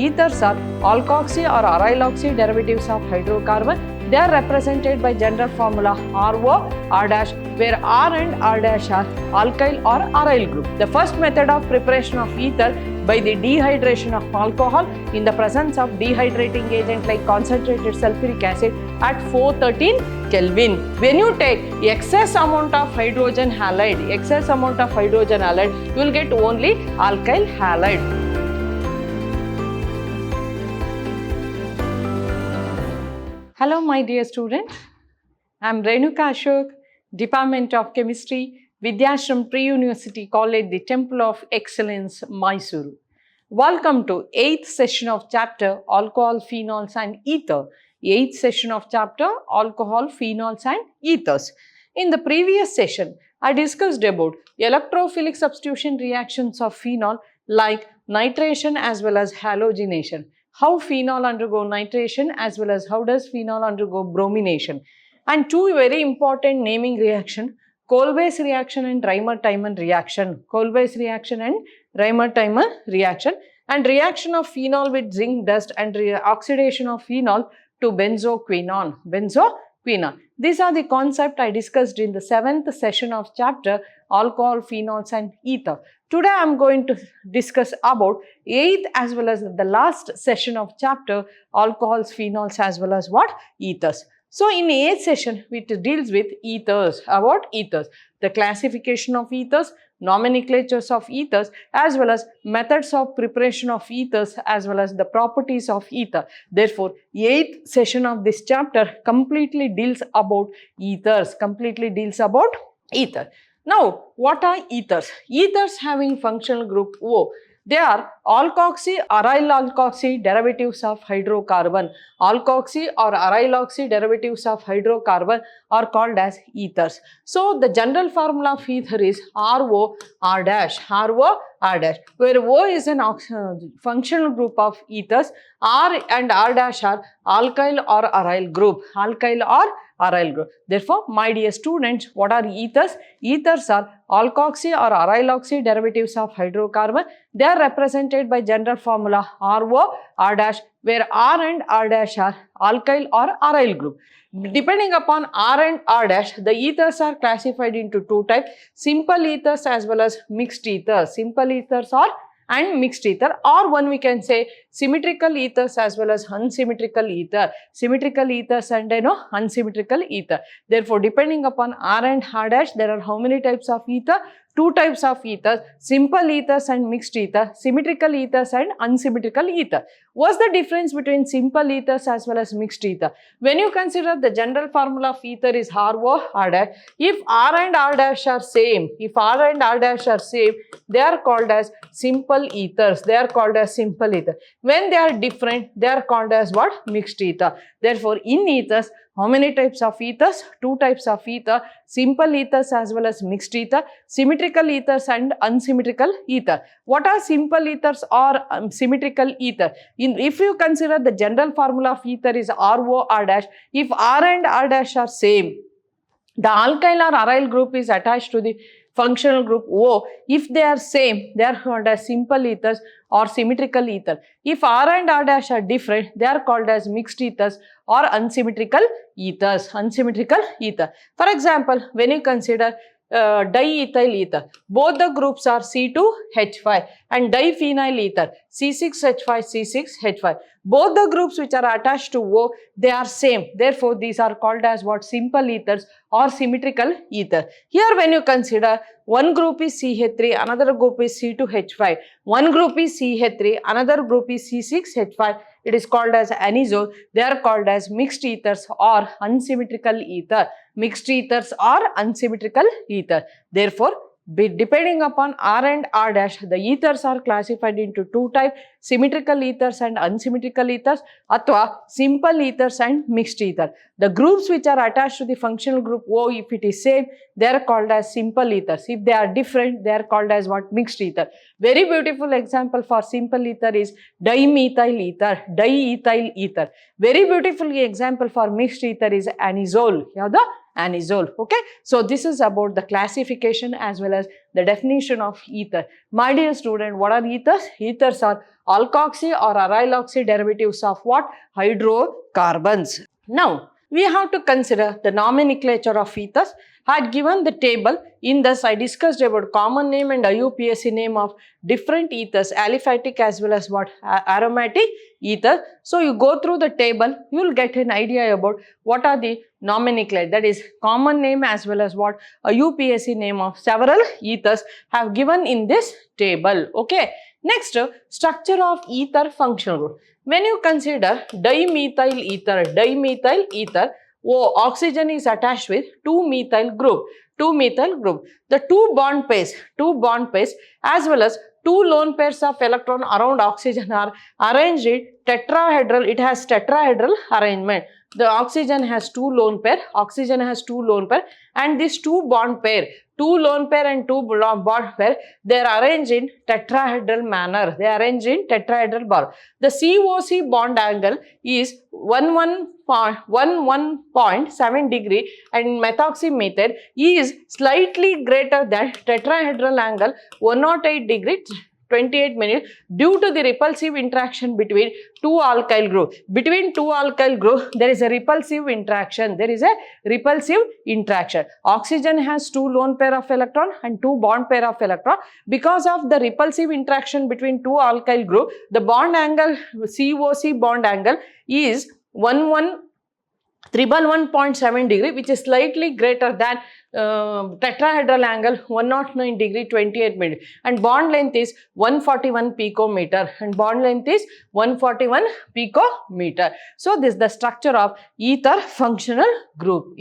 Ethers are alkoxy or aryloxy derivatives of hydrocarbon. They are represented by general formula RO, R-, where R and R- are alkyl or aryl group. The first method of preparation of ether by the dehydration of alcohol in the presence of dehydrating agent like concentrated sulfuric acid at 413 Kelvin. When you take excess amount of hydrogen halide, you will get only alkyl halide. Hello my dear students, I am Renuka Ashok, Department of Chemistry, Vidhyaashram Pre-University College, the Temple of Excellence, Mysuru. Welcome to 8th session of chapter Alcohol, Phenols and Ether. 8th session of chapter Alcohol, Phenols and Ethers. In the previous session, I discussed about electrophilic substitution reactions of phenol like nitration as well as halogenation. How phenol undergo nitration as well as how does phenol undergo bromination. And two very important naming reaction, Kolbe's reaction and Reimer-Tiemann reaction. Kolbe's reaction and Reimer-Tiemann reaction. And reaction of phenol with zinc dust and oxidation of phenol to benzoquinone. These are the concepts I discussed in the 7th session of chapter Alcohol, Phenols and Ether. Today I am going to discuss about 8th as well as the last session of chapter Alcohols, Phenols as well as what? Ethers. So in 8th session it deals with ethers, about ethers, the classification of ethers, nomenclatures of ethers as well as methods of preparation of ethers as well as the properties of ether. Therefore, 8th session of this chapter completely deals about ethers, Now, what are ethers? Ethers having functional group O. They are alkoxy, aryl alkoxy derivatives of hydrocarbon. Alkoxy or aryl oxy derivatives of hydrocarbon are called as ethers. So, the general formula of ether is RO, R-, where O is an functional group of ethers. R and R- are alkyl or aryl group. Therefore, my dear students, what are ethers? Ethers are alkoxy or aryl oxy derivatives of hydrocarbon. They are represented by general formula RO, R-, where R and R- are alkyl or aryl group. Depending upon R and R-, the ethers are classified into two types, simple ethers as well as mixed ethers. Simple ethers and mixed ether, or one we can say symmetrical ethers as well as unsymmetrical ether. Symmetrical ethers and unsymmetrical ether. Therefore, depending upon R and R-, there are how many types of ether? Two types of ethers, simple ethers and mixed ether, symmetrical ethers and unsymmetrical ether. What's the difference between simple ethers as well as mixed ether? When you consider the general formula of ether is RO, R-, if R and R- are same, they are called as simple ethers. When they are different, they are called as what? Mixed ether. Therefore, in ethers, how many types of ethers? Two types of ether, simple ethers as well as mixed ether, symmetrical ethers and unsymmetrical ether. What are simple ethers or symmetrical ether? If you consider the general formula of ether is RO, R-, if R and R- are same, the alkyl or aryl group is attached to the functional group O. If they are same, they are called as simple ethers or symmetrical ether. If R and R- are different, they are called as mixed ethers or unsymmetrical ethers. For example, when you consider diethyl ether, both the groups are C2H5, and diphenyl ether C6H5. Both the groups which are attached to O, they are same. Therefore, these are called as what? Simple ethers or symmetrical ether. Here when you consider one group is CH3, another group is C2H5, one group is CH3, another group is C6H5, it is called as anisole. They are called as mixed ethers or unsymmetrical ether. Therefore, depending upon R and R-, the ethers are classified into two types, symmetrical ethers and unsymmetrical ethers, athwa simple ethers and mixed ether. The groups which are attached to the functional group O, if it is same, they are called as simple ethers. If they are different, they are called as what? Mixed ether. Very beautiful example for simple ether is dimethyl ether, diethyl ether. Very beautiful example for mixed ether is anisole. Yeah, the anisole. Okay, so this is about the classification as well as the definition of ether. My dear student, what are ethers? Ethers are alkoxy or aryloxy derivatives of what? Hydrocarbons. Now, we have to consider the nomenclature of ethers. I had given the table. In this, I discussed about common name and IUPAC name of different ethers, aliphatic as well as what? Aromatic ether. So, you go through the table, you will get an idea about what are the nomenclature, that is common name as well as what? IUPAC name of several ethers have given in this table. Okay. Next, structure of ether functional group. When you consider dimethyl ether, oxygen is attached with 2-methyl group. The two bond pairs as well as two lone pairs of electron around oxygen are arranged in tetrahedral. It has tetrahedral arrangement. The oxygen has two lone pair, and these two lone pair and two bond pair, they are arranged in tetrahedral manner. The COC bond angle is 11.7 degree, and methoxy method is slightly greater than tetrahedral angle 108 degree 28 minutes due to the repulsive interaction between two alkyl group. Between two alkyl group, there is a repulsive interaction. Oxygen has two lone pair of electron and two bond pair of electron. Because of the repulsive interaction between two alkyl group, the bond angle, COC bond angle is 111.7 degree, which is slightly greater than tetrahedral angle 109 degree 28 minutes, and bond length is 141 picometer, So this is the structure of ether functional group.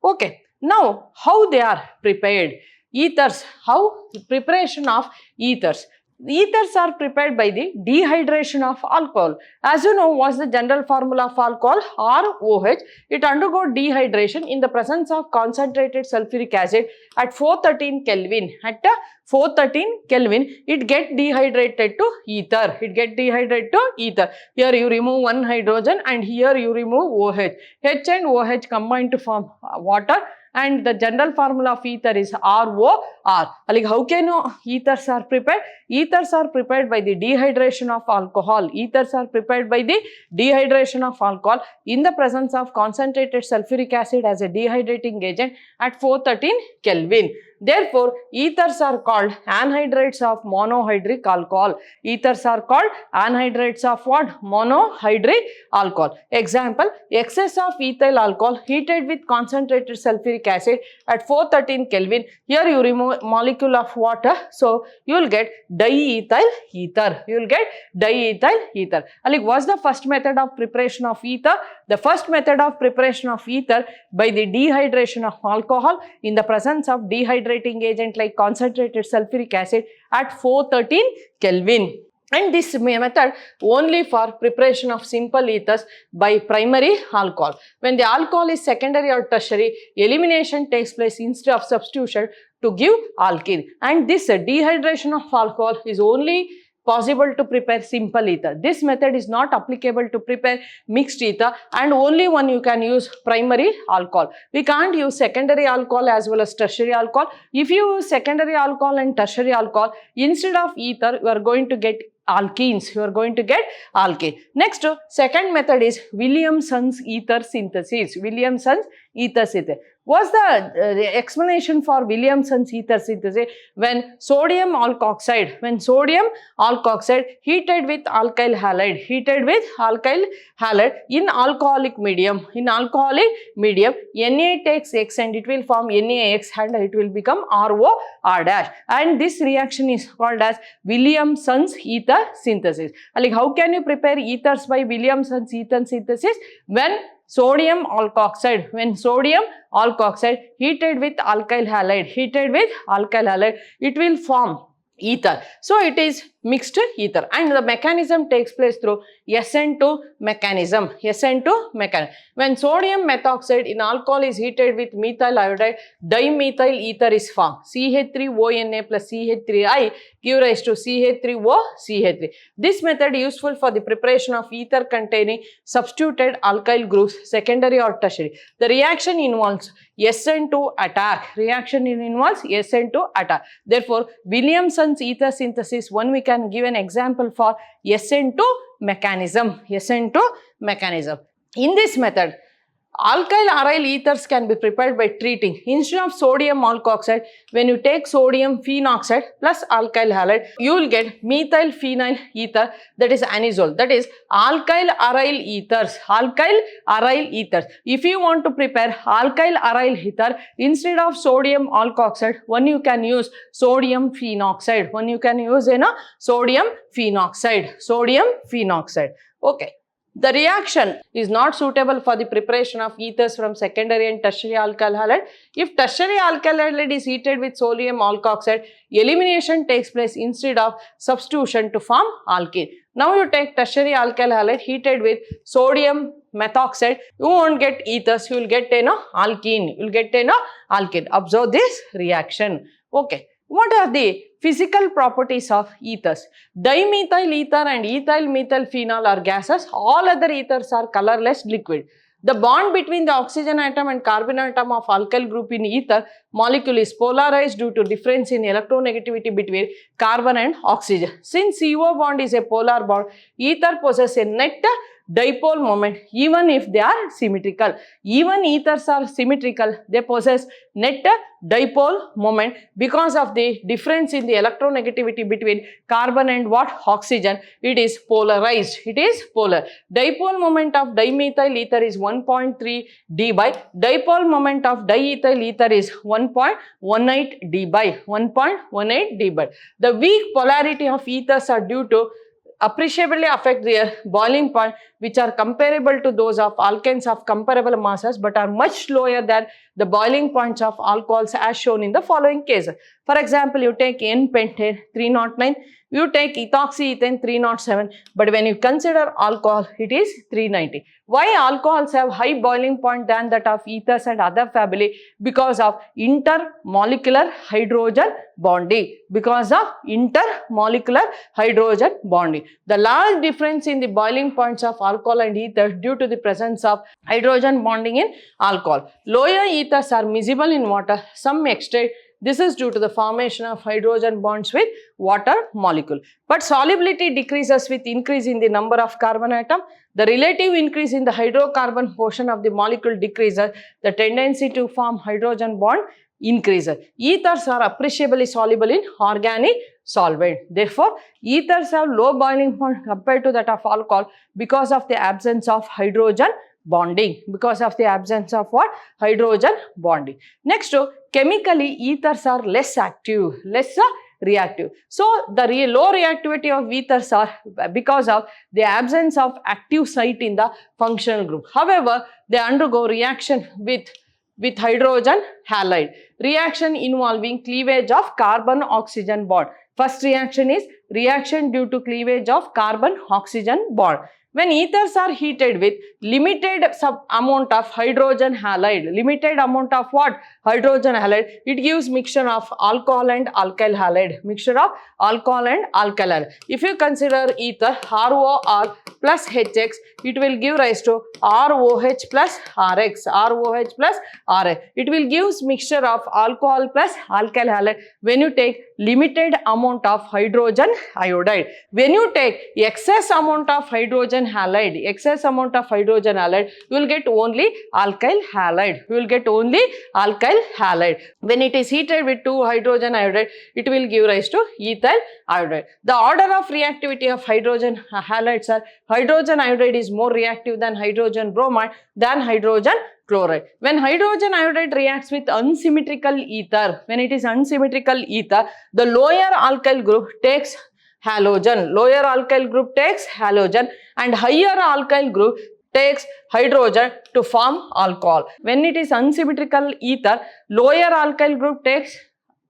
Okay, now how they are prepared? Ethers, how preparation of ethers? Ethers are prepared by the dehydration of alcohol. As you know, what's the general formula of alcohol? ROH. It undergoes dehydration in the presence of concentrated sulfuric acid at 413 Kelvin. At 413 Kelvin, it gets dehydrated to ether. Here you remove one hydrogen and here you remove OH. H and OH combine to form water. And the general formula of ether is ROR. Like how can you ethers are prepared? Ethers are prepared by the dehydration of alcohol. In the presence of concentrated sulfuric acid as a dehydrating agent at 413 Kelvin. Therefore, ethers are called anhydrides of monohydric alcohol. Monohydric alcohol. Example, excess of ethyl alcohol heated with concentrated sulfuric acid at 413 Kelvin. Here you remove molecule of water, so you will get diethyl ether. Like what's the first method of preparation of ether? The first method of preparation of ether by the dehydration of alcohol in the presence of dehydrating agent like concentrated sulfuric acid at 413 Kelvin. And this method only for preparation of simple ethers by primary alcohol. When the alcohol is secondary or tertiary, elimination takes place instead of substitution to give alkene. And this dehydration of alcohol is only possible to prepare simple ether. This method is not applicable to prepare mixed ether, and only one you can use primary alcohol. We can't use secondary alcohol as well as tertiary alcohol. If you use secondary alcohol and tertiary alcohol, instead of ether, you are going to get alkenes. Alkane. Next, second method is Williamson's ether synthesis. What's the explanation for Williamson's ether synthesis? When sodium alkoxide heated with alkyl halide in alcoholic medium, Na takes X and it will form NaX and it will become ROR dash, and this reaction is called as Williamson's ether synthesis. Like how can you prepare ethers by Williamson's ether synthesis? When sodium alkoxide heated with alkyl halide, it will form ether. So it is mixed ether, and the mechanism takes place through SN2 mechanism. SN2 mechanism. When sodium methoxide in alcohol is heated with methyl iodide, dimethyl ether is formed. CH3ONA plus CH3I give rise to CH3O, CH3. This method useful for the preparation of ether containing substituted alkyl groups, secondary or tertiary. The reaction involves SN2 attack. Reaction involves SN2 attack. Therefore, Williamson's ether synthesis, one we can give an example for SN2 mechanism. SN2 mechanism. In this method, alkyl aryl ethers can be prepared by treating, instead of sodium alkoxide, when you take sodium phenoxide plus alkyl halide, you will get methyl phenyl ether, that is anisole, that is alkyl aryl ethers. Alkyl aryl ethers. If you want to prepare alkyl aryl ether, instead of sodium alkoxide, one you can use sodium phenoxide. One you can use sodium phenoxide. Sodium phenoxide. Okay. The reaction is not suitable for the preparation of ethers from secondary and tertiary alkyl halide. If tertiary alkyl halide is heated with sodium alkoxide, elimination takes place instead of substitution to form alkene. Now you take tertiary alkyl halide heated with sodium methoxide, you won't get ethers, you will get alkene. You will get alkene. Observe this reaction. Okay. What are the physical properties of ethers? Dimethyl ether and ethyl methyl phenol are gases. All other ethers are colorless liquid. The bond between the oxygen atom and carbon atom of alkyl group in ether molecule is polarized due to difference in electronegativity between carbon and oxygen. Since CO bond is a polar bond, ether possesses a net dipole moment even if they are symmetrical. Even ethers are symmetrical, they possess net dipole moment because of the difference in the electronegativity between carbon and oxygen. It is polarized. It is polar. Dipole moment of dimethyl ether is 1.3 d by. Dipole moment of diethyl ether is 1.18 d by. 1.18 d by. The weak polarity of ethers are due to appreciably affect their boiling point, which are comparable to those of alkanes of comparable masses but are much lower than the boiling points of alcohols as shown in the following cases. For example, you take N-pentane 309, you take ethoxyethane 307, but when you consider alcohol, it is 390. Why alcohols have high boiling point than that of ethers and other family? Because of intermolecular hydrogen bonding. Because of intermolecular hydrogen bonding. The large difference in the boiling points of alcohol and ether due to the presence of hydrogen bonding in alcohol. Lower ethers are miscible in water, some extent. This is due to the formation of hydrogen bonds with water molecule. But solubility decreases with increase in the number of carbon atom. The relative increase in the hydrocarbon portion of the molecule decreases. The tendency to form hydrogen bond increases. Ethers are appreciably soluble in organic solvent. Therefore, ethers have low boiling point compared to that of alcohol because of the absence of hydrogen bonding. Because of the absence of hydrogen bonding. Next, chemically ethers are less active, less reactive. So, the low reactivity of ethers are because of the absence of active site in the functional group. However, they undergo reaction with hydrogen halide. Reaction involving cleavage of carbon-oxygen bond. First reaction is reaction due to cleavage of carbon-oxygen bond. When ethers are heated with limited amount of hydrogen halide, limited amount of hydrogen halide, it gives mixture of alcohol and alkyl halide. Mixture of alcohol and alkyl halide. If you consider ether ROR plus HX, it will give rise to ROH plus RX. ROH plus RX. It will give mixture of alcohol plus alkyl halide when you take limited amount of hydrogen iodide. When you take excess amount of hydrogen halide, you will get only alkyl halide. You will get only alkyl halide. When it is heated with 2 hydrogen iodide, it will give rise to ethyl iodide. The order of reactivity of hydrogen halides are hydrogen iodide is more reactive than hydrogen bromide than hydrogen chloride. When hydrogen iodide reacts with unsymmetrical ether, when it is unsymmetrical ether, the lower alkyl group takes halogen. Lower alkyl group takes halogen and higher alkyl group takes hydrogen to form alcohol. When it is unsymmetrical ether, lower alkyl group takes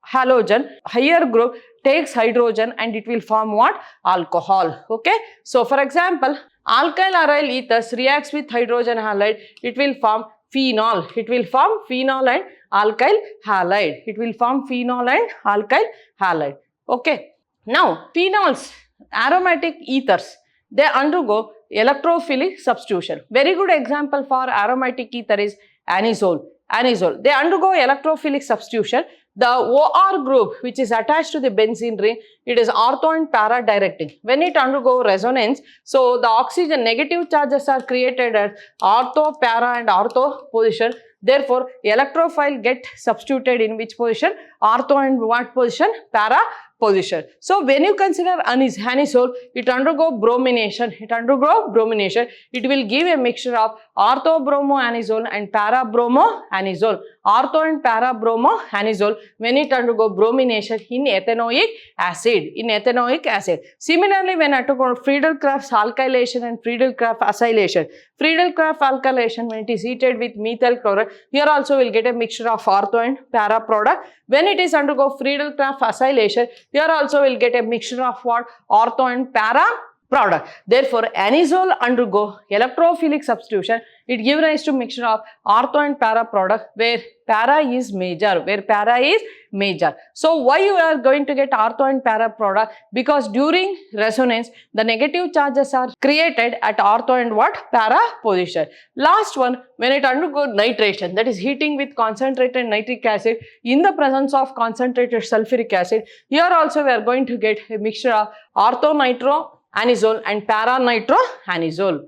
halogen, higher group takes hydrogen and it will form what? Alcohol. Okay. So for example, alkyl aryl ethers reacts with hydrogen halide, it will form phenol. It will form phenol and alkyl halide. It will form phenol and alkyl halide. Okay. Now, phenols, aromatic ethers, they undergo electrophilic substitution. Very good example for aromatic ether is anisole. Anisole. They undergo electrophilic substitution. The OR group which is attached to the benzene ring, it is ortho and para directing. When it undergo resonance, so the oxygen negative charges are created at ortho, para and ortho position. Therefore, electrophile get substituted in which position? Ortho and what position? Para position. So, when you consider anisole, it undergo bromination. It will give a mixture of orthobromoanisole and parabromoanisole. Ortho and parabromoanisole when it undergo bromination in ethanoic acid. Similarly, when undergo Friedel-Crafts alkylation and Friedel-Crafts acylation. Friedel-Crafts alkylation, when it is heated with methyl chloride, here also will get a mixture of ortho and para product. When it is undergo Friedel-Crafts acylation, here also will get a mixture of what? Ortho and para product. Therefore, anisole undergo electrophilic substitution. It gives rise to mixture of ortho and para product where para is major. So, why you are going to get ortho and para product? Because during resonance, the negative charges are created at ortho and what? Para position. Last one, when it undergo nitration, that is heating with concentrated nitric acid in the presence of concentrated sulfuric acid, here also we are going to get a mixture of ortho-nitro-anisole and para-nitro-anisole.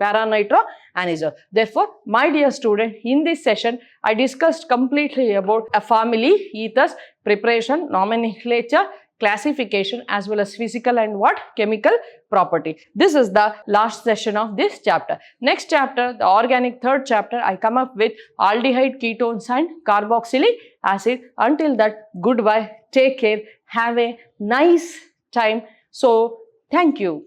Therefore, my dear student, in this session, I discussed completely about a family, ethers, preparation, nomenclature, classification as well as physical and what? Chemical property. This is the last session of this chapter. Next chapter, the organic third chapter, I come up with aldehyde, ketones and carboxylic acid. Until that, goodbye, take care, have a nice time. So, thank you.